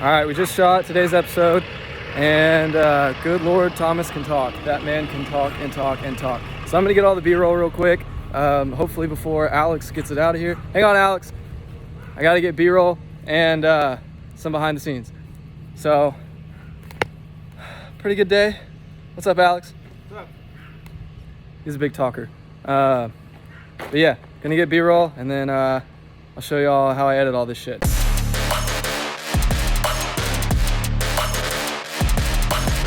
All right, we just shot today's episode, and good Lord, Thomas can talk. That man can talk and talk and talk. So I'm gonna get all the B-roll real quick, hopefully before Alex gets it out of here. Hang on, Alex. I gotta get B-roll and some behind the scenes. So, pretty good day. What's up, Alex? What's up? He's a big talker. But yeah, gonna get B-roll, and then I'll show y'all how I edit all this shit.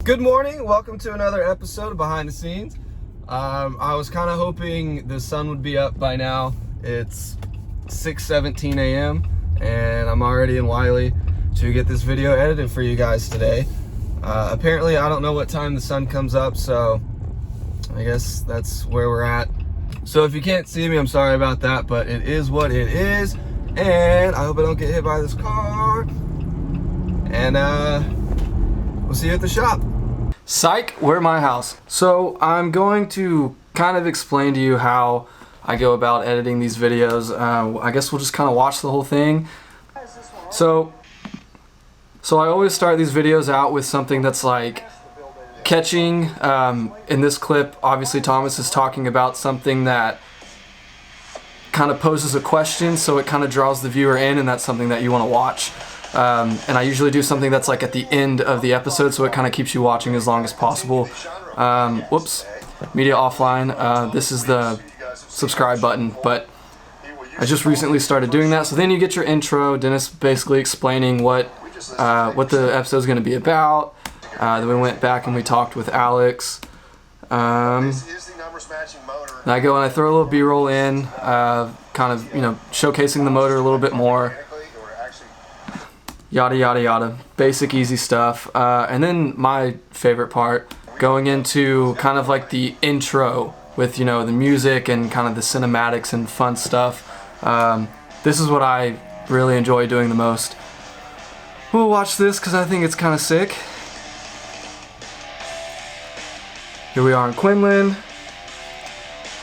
Good morning, welcome to another episode of Behind the Scenes. I was kind of hoping the sun would be up by now. It's 6:17 a.m. and I'm already in Wiley to get this video edited for you guys today. Apparently I don't know what time the sun comes up, so I guess that's where we're at. So if you can't see me, I'm sorry about that, but it is what it is, and I hope I don't get hit by this car. And we'll see you at the shop. Psych, we're my house. So I'm going to kind of explain to you how I go about editing these videos. I guess we'll just kind of watch the whole thing. So I always start these videos out with something that's like catching. In this clip, obviously Thomas is talking about something that kind of poses a question, so it kind of draws the viewer in, and that's something that you want to watch. And I usually do something that's like at the end of the episode, so it kind of keeps you watching as long as possible. Whoops, media offline. This is the subscribe button, but I just recently started doing that. So then you get your intro, Dennis basically explaining what the episode is going to be about. Then we went back and we talked with Alex. Then I go and I throw a little B-roll in, kind of, showcasing the motor a little bit more. Yada yada yada, basic easy stuff. And then my favorite part, going into kind of like the intro with the music and kind of the cinematics and fun stuff. This is what I really enjoy doing the most. We'll watch this because I think it's kind of sick. Here we are in Quinlan,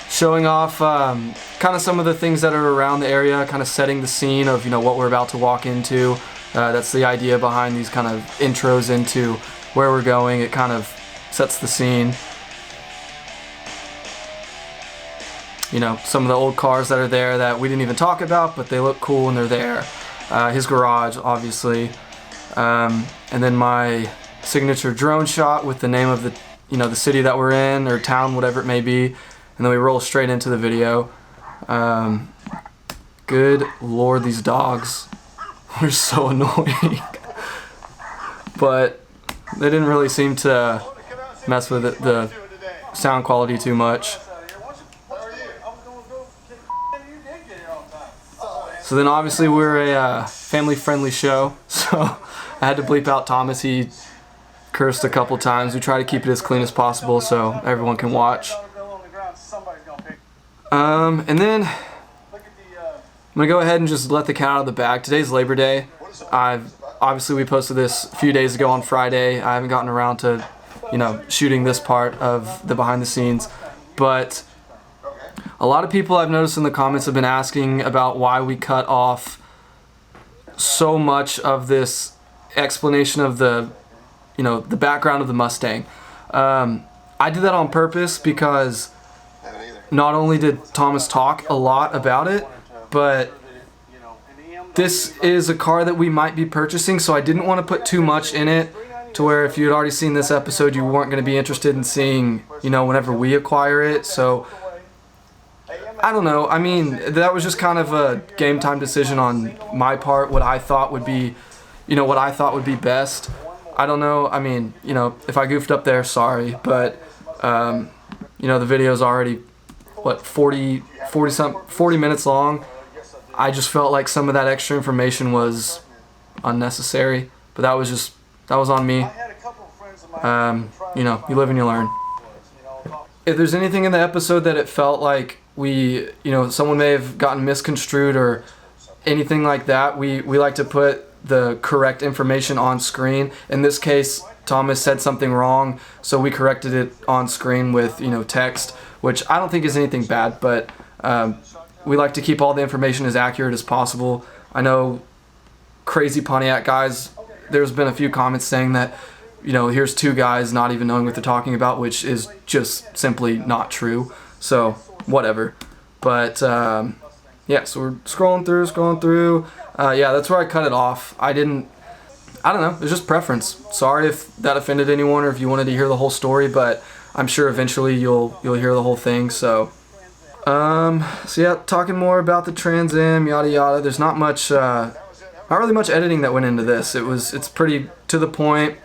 showing off kind of some of the things that are around the area, kind of setting the scene of what we're about to walk into. That's the idea behind these kind of intros into where we're going. It kind of sets the scene. Some of the old cars that are there that we didn't even talk about, but they look cool and they're there. His garage, obviously. And then my signature drone shot with the name of the city that we're in, or town, whatever it may be. And then we roll straight into the video. Good Lord, these dogs. They're so annoying. But they didn't really seem to mess with the sound quality too much. So then obviously we're a family-friendly show, so I had to bleep out Thomas. He cursed a couple times. We try to keep it as clean as possible so everyone can watch. And then I'm gonna go ahead and just let the cat out of the bag. Today's Labor Day. Obviously we posted this a few days ago on Friday. I haven't gotten around to, shooting this part of the behind the scenes, but a lot of people I've noticed in the comments have been asking about why we cut off so much of this explanation of the background of the Mustang. I did that on purpose because not only did Thomas talk a lot about it, but this is a car that we might be purchasing, so I didn't want to put too much in it to where if you had already seen this episode, you weren't going to be interested in seeing, whenever we acquire it. So I don't know. I mean, that was just kind of a game time decision on my part, what I thought would be, what I thought would be best. I don't know. I mean, if I goofed up there, sorry, but the video's already 40 minutes long. I just felt like some of that extra information was unnecessary, but that was on me. You live and you learn. If there's anything in the episode that it felt like someone may have gotten misconstrued or anything like that, we like to put the correct information on screen. In this case, Thomas said something wrong, so we corrected it on screen with text, which I don't think is anything bad, but we like to keep all the information as accurate as possible. I know crazy Pontiac guys there's been a few comments saying that, you know, here's two guys not even knowing what they're talking about, which is just simply not true. So whatever. But yeah, so we're scrolling through. Yeah, that's where I cut it off. I don't know, it's just preference. Sorry if that offended anyone or if you wanted to hear the whole story, but I'm sure eventually you'll hear the whole thing. So yeah, talking more about the Trans Am, yada yada. There's not really much editing that went into this. It's pretty to the point.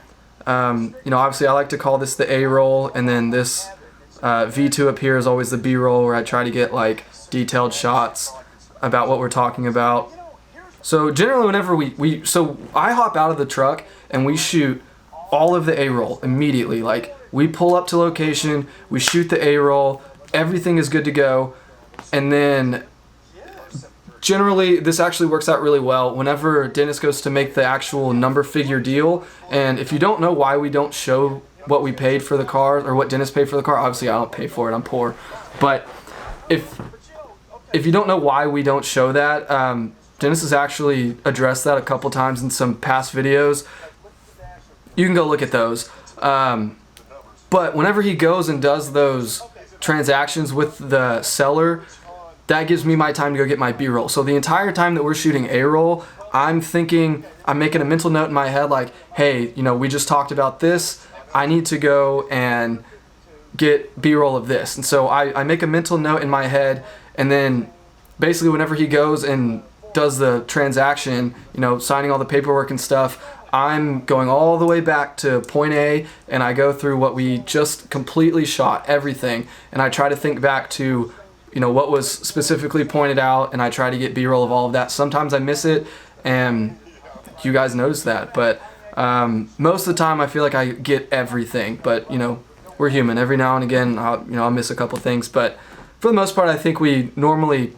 You know, obviously I like to call this the A roll, and then this V2 up here is always the B roll, where I try to get like detailed shots about what we're talking about. So generally whenever so I hop out of the truck and we shoot all of the A-roll immediately. Like, we pull up to location, we shoot the A-roll, everything is good to go, and then generally this actually works out really well whenever Dennis goes to make the actual number figure deal. And if you don't know why we don't show what we paid for the car, or what Dennis paid for the car, obviously I don't pay for it, I'm poor, but if you don't know why we don't show that, Dennis has actually addressed that a couple times in some past videos. You can go look at those. But whenever he goes and does those transactions with the seller, that gives me my time to go get my B-roll. So the entire time that we're shooting A-roll, I'm making a mental note in my head like, hey, you know, we just talked about this. I need to go and get B-roll of this. And so I make a mental note in my head, and then basically whenever he goes and does the transaction, you know, signing all the paperwork and stuff, I'm going all the way back to point A, and I go through what we just completely shot, everything, and I try to think back to, you know, what was specifically pointed out, and I try to get B-roll of all of that. Sometimes I miss it, and you guys notice that, but most of the time I feel like I get everything. But, you know, we're human. Every now and again, I'll miss a couple things, but for the most part, I think we normally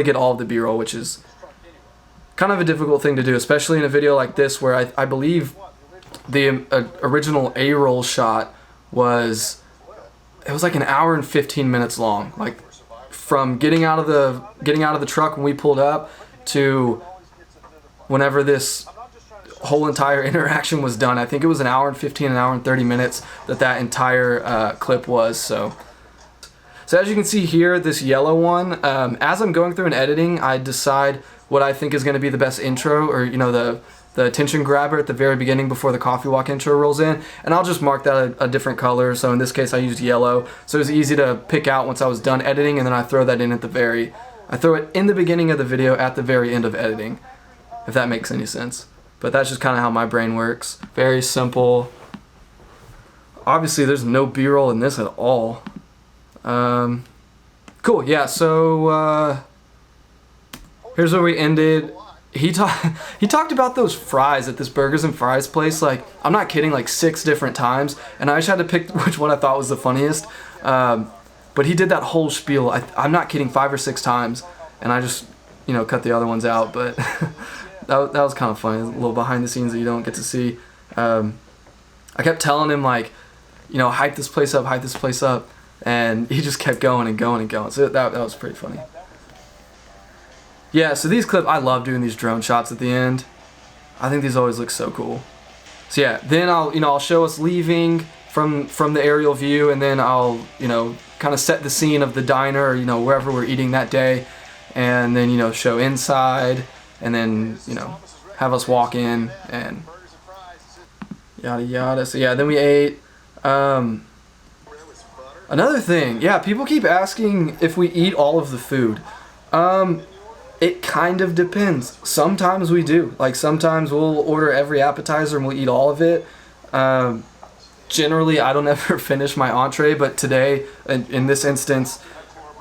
get all of the B-roll, which is kind of a difficult thing to do, especially in a video like this, where I believe the original A-roll shot was like an hour and 15 minutes long. Like, from getting out of the truck when we pulled up to whenever this whole entire interaction was done. I think it was an hour and 15, an hour and 30 minutes that entire clip was. So as you can see here, this yellow one, as I'm going through and editing, I decide what I think is going to be the best intro, or, you know, the attention grabber at the very beginning before the coffee walk intro rolls in, and I'll just mark that a different color. So in this case I used yellow, so it was easy to pick out once I was done editing, and then I throw that in I throw it in the beginning of the video at the very end of editing, if that makes any sense. But that's just kind of how my brain works. Very simple. Obviously there's no B-roll in this at all. Cool, yeah, so here's where we ended. He talked about those fries at this Burgers and Fries place, like, I'm not kidding, like 6 different times, and I just had to pick which one I thought was the funniest. But he did that whole spiel, I'm not kidding, 5 or 6 times, and I just, you know, cut the other ones out, but that was kind of funny, a little behind the scenes that you don't get to see. I kept telling him, like, you know, hype this place up, and he just kept going and going and going, so that was pretty funny. Yeah, so these clips, I love doing these drone shots at the end. I think these always look so cool. So yeah, then I'll show us leaving from the aerial view, and then I'll, you know, kind of set the scene of the diner, or, you know, wherever we're eating that day, and then, you know, show inside, and then, you know, have us walk in and yada yada. So yeah, then we ate. Another thing, yeah, people keep asking if we eat all of the food. It kind of depends. Sometimes we do. Like, sometimes we'll order every appetizer and we'll eat all of it. Generally, I don't ever finish my entree, but today, in this instance,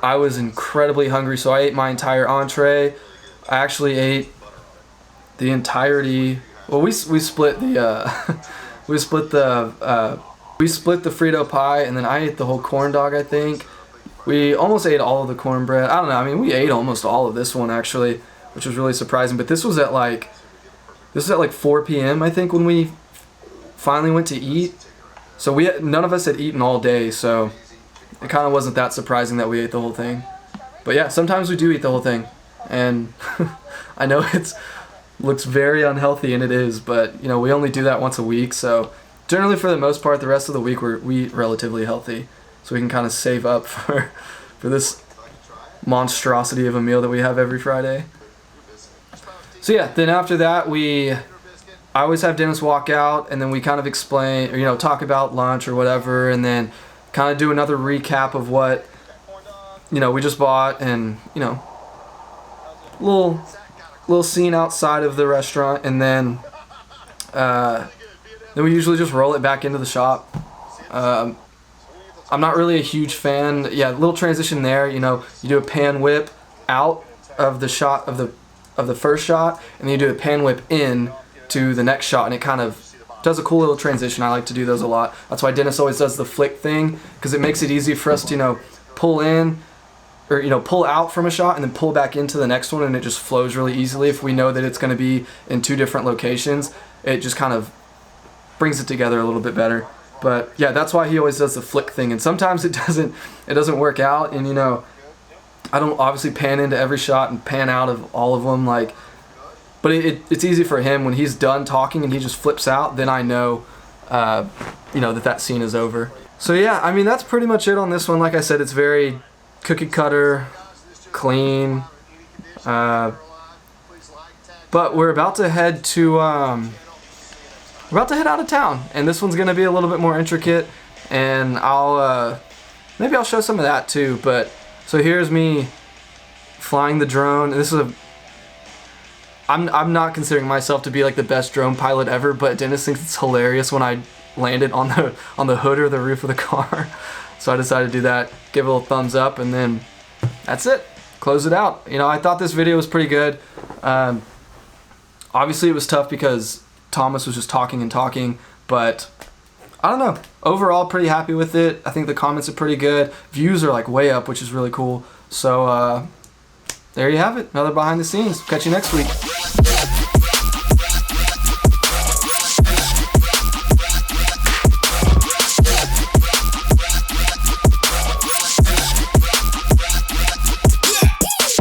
I was incredibly hungry, so I ate my entire entree. I actually ate the entirety. Well, we split the we split the Frito pie, and then I ate the whole corn dog, I think. We almost ate all of the cornbread. I don't know, I mean, we ate almost all of this one, actually, which was really surprising. But this was at like 4 p.m., I think, when we finally went to eat. So none of us had eaten all day, so it kind of wasn't that surprising that we ate the whole thing. But yeah, sometimes we do eat the whole thing. And I know looks very unhealthy, and it is, but you know, we only do that once a week, so generally for the most part the rest of the week we eat relatively healthy, so we can kind of save up for this monstrosity of a meal that we have every Friday. So yeah, then after that I always have Dennis walk out, and then we kind of explain, or, you know, talk about lunch or whatever, and then kind of do another recap of what, you know, we just bought, and, you know, little scene outside of the restaurant, and then we usually just roll it back into the shop. I'm not really a huge fan. Yeah, little transition there. You know, you do a pan whip out of the shot of the first shot, and then you do a pan whip in to the next shot, and it kind of does a cool little transition. I like to do those a lot. That's why Dennis always does the flick thing, because it makes it easy for us to, you know, pull in, or, you know, pull out from a shot and then pull back into the next one, and it just flows really easily. If we know that it's going to be in two different locations, it just kind of brings it together a little bit better. But yeah, that's why he always does the flick thing, and sometimes it doesn't work out, and, you know, I don't obviously pan into every shot and pan out of all of them, like, but it's easy for him when he's done talking and he just flips out, then I know, you know, that scene is over. So yeah, I mean, that's pretty much it on this one. Like I said, it's very cookie cutter, clean, but we're about to head to out of town, and this one's gonna be a little bit more intricate, and maybe I'll show some of that too. But so here's me flying the drone. I'm not considering myself to be like the best drone pilot ever, but Dennis thinks it's hilarious when I landed on the hood or the roof of the car. So I decided to do that, give it a little thumbs up, and then that's it. Close it out. You know, I thought this video was pretty good. Obviously it was tough because Thomas was just talking and talking, but I don't know. Overall, pretty happy with it. I think the comments are pretty good. Views are like way up, which is really cool. So there you have it. Another behind the scenes. Catch you next week.